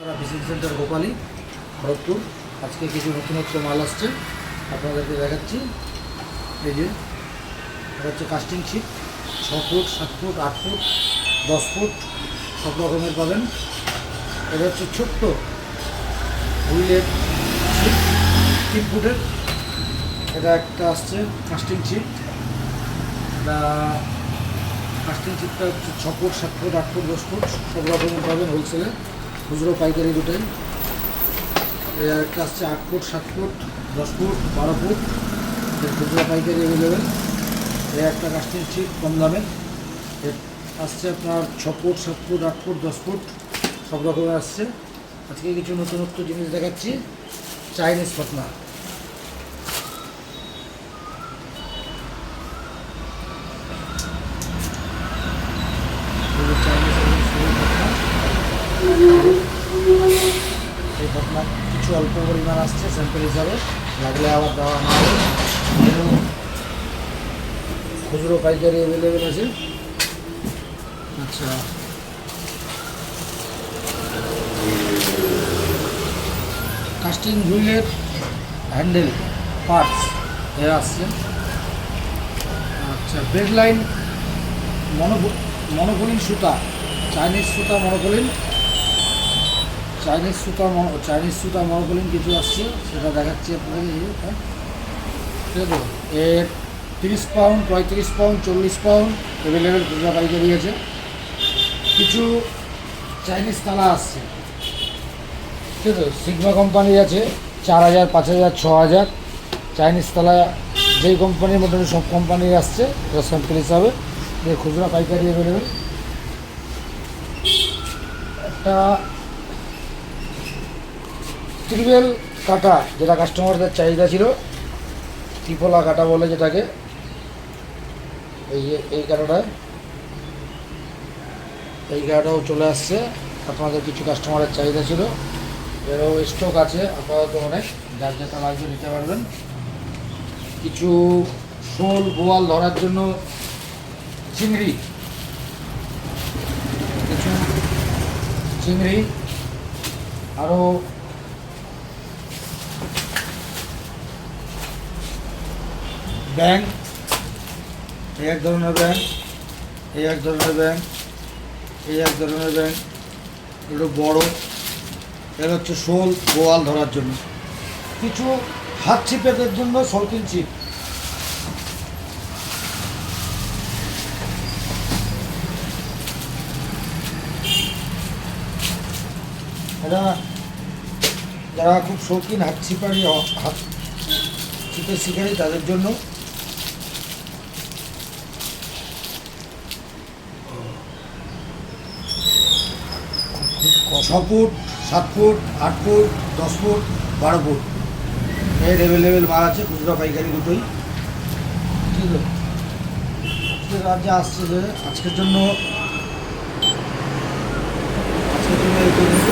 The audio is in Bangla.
Fishing centre Gopali Kharagpur. আজকে কিছু নতুনত্ব মাল আসছে, আপনাদেরকে দেখাচ্ছি। এই যে এটা হচ্ছে casting sheet, 6 feet, 7 feet, 8 feet, 10 feet সব রকমের পাবেন। এটা হচ্ছে ছোট্ট হুইলের শিট, 3 ফুটের। এটা একটা আসছে কাস্টিং শিট। এটা কাস্টিং শিটটা হচ্ছে 6 ফুট, 7 ফুট, 8 ফুট, 10 ফুট সব রকমের পাবেন হোলসেলে, খুচরো পাইকারি দুটাই। একটা আসছে 8 ফুট, 7 ফুট, 10 ফুট, 12 ফুট, খুচরো পাইকারি অ্যাভেলেবেল। একটা কাস্টিং শিট কম দামে আসছে আপনার 6 ফুট, 7 ফুট, 8 ফুট, 10 ফুট সব রকমের আসছে। আজকে কিছু নতুনত্ব জিনিস দেখাচ্ছি। চাইনিজ ফতনা, এই ফতনা কিছু অল্প পরিমাণ আসছে স্যাম্পল হিসাবে, লাগলে আবার দেওয়া না হবে। খুচরো পাইকারি অ্যাভেলেবেল আছে। আচ্ছা, কাস্টিং হুইলের হ্যান্ডেল পার্টস এ আসছে। আচ্ছা, বেড লাইন মনোপলিন সুতা, চাইনিজ সুতা মনোপলিন, চাইনিজ সুতা মনোপলিন কিছু আসছে, সেটা দেখাচ্ছি আপনাদের। ঠিক আছে, এর 30 পাউন্ড, 35 পাউন্ড, 40 পাউন্ড অ্যাভেলেবেল খুচরা পাইকারি আছে। কিছু চাইনিজ তালা আসছে, ঠিক আছে, সিগমা কোম্পানির আছে 4000, 5000, 6000 চাইনিজ তালা। যেই কোম্পানির মোটামুটি সব কোম্পানির আসছে, এটা স্যাম্পল হিসাবে খুচরা পাইকারি অ্যাভেলেবেল। একটা ত্রিবেল কাটা, যেটা কাস্টমারদের চাহিদা ছিল, ত্রিপলা কাটা বলে যেটাকে, এই কাটাটাও চলে আসছে। আপনাদের কিছু কাস্টমারের চাহিদা ছিল, এরও স্টক আছে আপাতত অনেক, যার যেটা লাগবে নিতে পারবেন। কিছু শোল বোয়াল ধরার জন্য চিংড়ি, কিছু চিংড়ি, আরও ব্যাঙ, এই এক ধরনের ব্যাঙ, এই এক ধরনের ব্যাঙ, এই এক ধরনের ব্যাঙ, এগুলো বড়। এর হচ্ছে শোল বোয়াল ধরার জন্য। কিছু হাত ছিপেদের জন্য শৌখিন ছিপ, এটা যারা খুব শৌখিন হাত ছিপারি, হাত ছিপের শিকারি, তাদের জন্য। ছ foot, 7 feet, 8 feet, 10 foot, 12 foot এর অ্যাভেলেবেল মাল আছে, খুচরা পাইকারি দুটোই। ঠিক আছে, রাজ্যে আসছে যে আজকের জন্য এই পর্যন্ত।